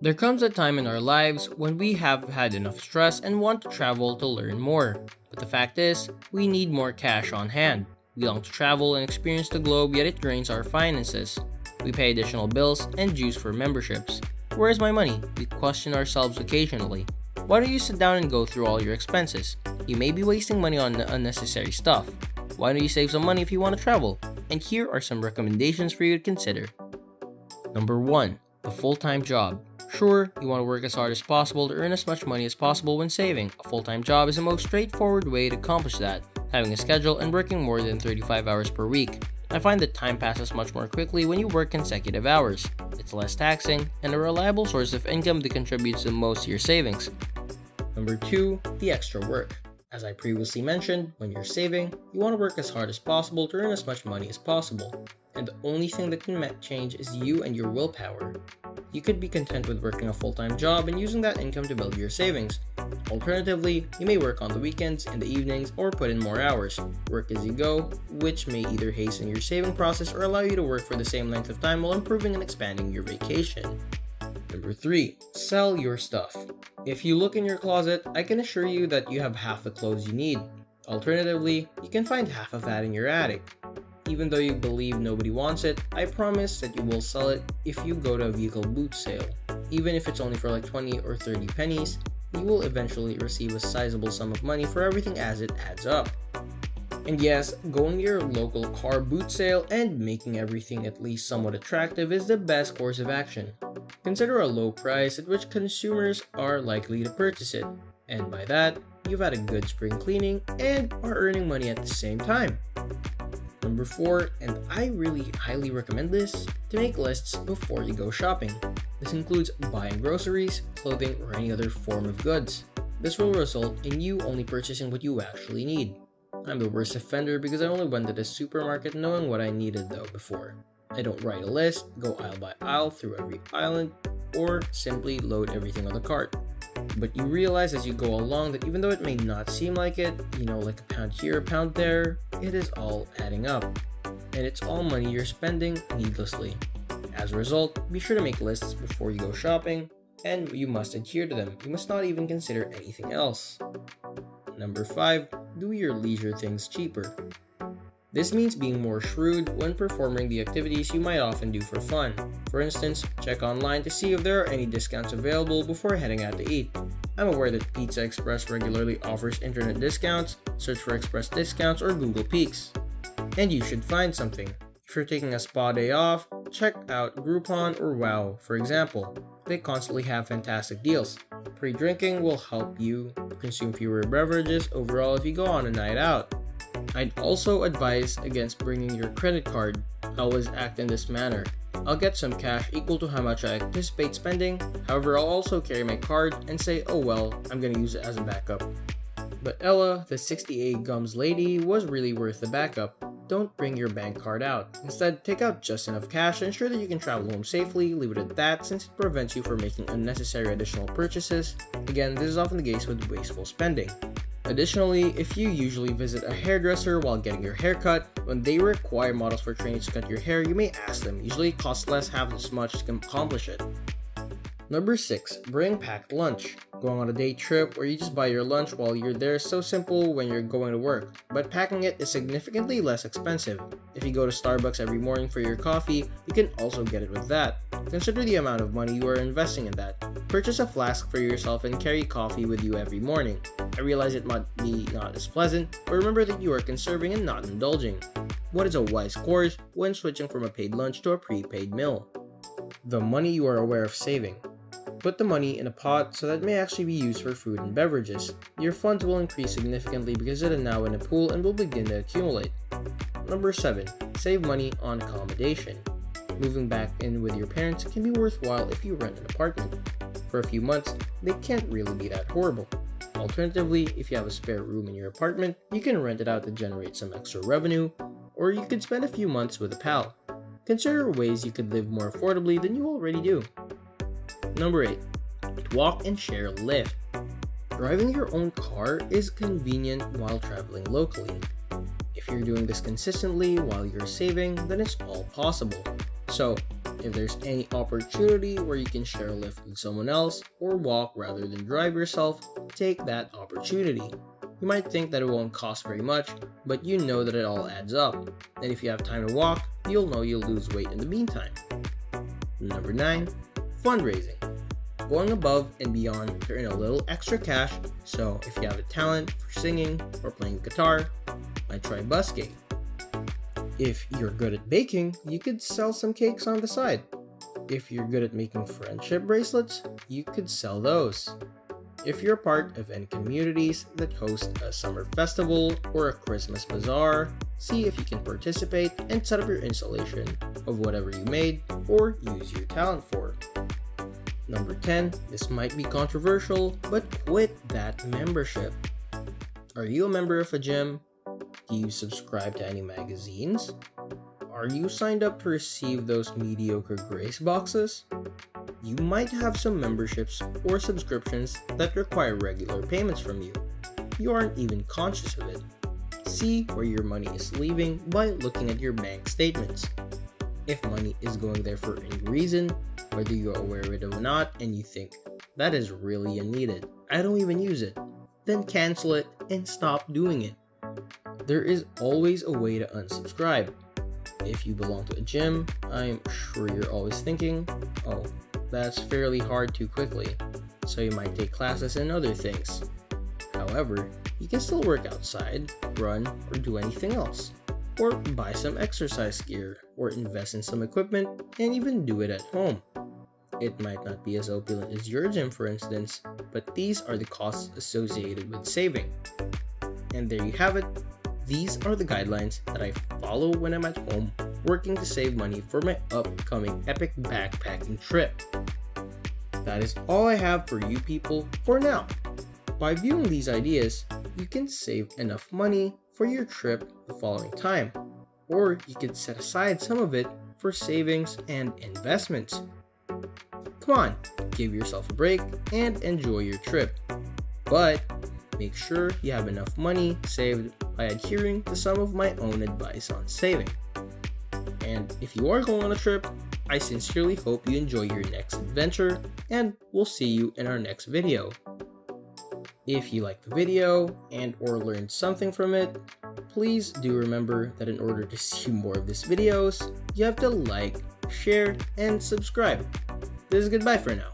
There comes a time in our lives when we have had enough stress and want to travel to learn more. But the fact is, we need more cash on hand. We long to travel and experience the globe, yet it drains our finances. We pay additional bills and dues for memberships. Where's my money? We question ourselves occasionally. Why don't you sit down and go through all your expenses? You may be wasting money on unnecessary stuff. Why don't you save some money if you want to travel? And here are some recommendations for you to consider. Number 1. The full-time job. Sure, you want to work as hard as possible to earn as much money as possible when saving. A full-time job is the most straightforward way to accomplish that, having a schedule and working more than 35 hours per week. I find that time passes much more quickly when you work consecutive hours. It's less taxing and a reliable source of income that contributes the most to your savings. Number 2. The extra work. As I previously mentioned, when you're saving, you want to work as hard as possible to earn as much money as possible. And the only thing that can change is you and your willpower. You could be content with working a full-time job and using that income to build your savings. Alternatively, you may work on the weekends, in the evenings, or put in more hours. Work as you go, which may either hasten your saving process or allow you to work for the same length of time while improving and expanding your vacation. Number 3. Sell your stuff. If you look in your closet, I can assure you that you have half the clothes you need. Alternatively, you can find half of that in your attic. Even though you believe nobody wants it, I promise that you will sell it if you go to a vehicle boot sale. Even if it's only for like 20 or 30 pennies, you will eventually receive a sizable sum of money for everything as it adds up. And yes, going to your local car boot sale and making everything at least somewhat attractive is the best course of action. Consider a low price at which consumers are likely to purchase it, and by that, you've had a good spring cleaning and are earning money at the same time. Number 4, and I really highly recommend this, to make lists before you go shopping. This includes buying groceries, clothing, or any other form of goods. This will result in you only purchasing what you actually need. I'm the worst offender because I only went to the supermarket knowing what I needed though before. I don't write a list, go aisle by aisle through every island, or simply load everything on the cart. But you realize as you go along that even though it may not seem like it, like a pound here, a pound there, it is all adding up. And it's all money you're spending needlessly. As a result, be sure to make lists before you go shopping, and you must adhere to them. You must not even consider anything else. Number 5. Do your leisure things cheaper. This means being more shrewd when performing the activities you might often do for fun. For instance, check online to see if there are any discounts available before heading out to eat. I'm aware that Pizza Express regularly offers internet discounts, search for Express discounts or Google Peaks. And you should find something. If you're taking a spa day off, check out Groupon or Wow, for example. They constantly have fantastic deals. Pre-drinking will help you consume fewer beverages overall if you go on a night out. I'd also advise against bringing your credit card. I always act in this manner. I'll get some cash equal to how much I anticipate spending, however I'll also carry my card and say, oh well, I'm gonna use it as a backup. But Ella, the 68 gums lady, was really worth the backup. Don't bring your bank card out. Instead, take out just enough cash and ensure that you can travel home safely. Leave it at that since it prevents you from making unnecessary additional purchases. Again, this is often the case with wasteful spending. Additionally, if you usually visit a hairdresser while getting your hair cut, when they require models for trainees to cut your hair, you may ask them. Usually it costs less, half as much to accomplish it. Number 6. Bring packed lunch. Going on a day trip where you just buy your lunch while you're there is so simple when you're going to work, but packing it is significantly less expensive. If you go to Starbucks every morning for your coffee, you can also get it with that. Consider the amount of money you are investing in that. Purchase a flask for yourself and carry coffee with you every morning. I realize it might be not as pleasant, but remember that you are conserving and not indulging. What is a wise course when switching from a paid lunch to a prepaid meal? The money you are aware of saving. Put the money in a pot so that it may actually be used for food and beverages. Your funds will increase significantly because it is now in a pool and will begin to accumulate. Number 7. Save money on accommodation. Moving back in with your parents can be worthwhile if you rent an apartment. For a few months, they can't really be that horrible. Alternatively, if you have a spare room in your apartment, you can rent it out to generate some extra revenue, or you could spend a few months with a pal. Consider ways you could live more affordably than you already do. Number 8. Walk and share Lyft. Driving your own car is convenient while traveling locally. If you're doing this consistently while you're saving, then it's all possible. So, If there's any opportunity where you can share a lift with someone else or walk rather than drive yourself, take that opportunity. You might think that it won't cost very much, but you know that it all adds up. And if you have time to walk, you'll know you'll lose weight in the meantime. Number 9, fundraising. Going above and beyond to earn a little extra cash, so if you have a talent for singing or playing guitar, might try busking. If you're good at baking, you could sell some cakes on the side. If you're good at making friendship bracelets, you could sell those. If you're part of any communities that host a summer festival or a Christmas bazaar, see if you can participate and set up your installation of whatever you made or use your talent for. Number 10, this might be controversial, but quit that membership. Are you a member of a gym? Do you subscribe to any magazines? Are you signed up to receive those mediocre grace boxes? You might have some memberships or subscriptions that require regular payments from you. You aren't even conscious of it. See where your money is leaving by looking at your bank statements. If money is going there for any reason, whether you're aware of it or not, and you think, that is really unneeded, I don't even use it, then cancel it and stop doing it. There is always a way to unsubscribe. If you belong to a gym, I'm sure you're always thinking, oh, that's fairly hard too quickly, so you might take classes and other things. However, you can still work outside, run, or do anything else. Or buy some exercise gear, or invest in some equipment, and even do it at home. It might not be as opulent as your gym, for instance, but these are the costs associated with saving. And there you have it. These are the guidelines that I follow when I'm at home, working to save money for my upcoming epic backpacking trip. That is all I have for you people for now. By viewing these ideas, you can save enough money for your trip the following time, or you can set aside some of it for savings and investments. Come on, give yourself a break and enjoy your trip. But make sure you have enough money saved by adhering to some of my own advice on saving. And if you are going on a trip, I sincerely hope you enjoy your next adventure, and we'll see you in our next video. If you liked the video and or learned something from it, please do remember that in order to see more of these videos, you have to like, share, and subscribe. This is goodbye for now.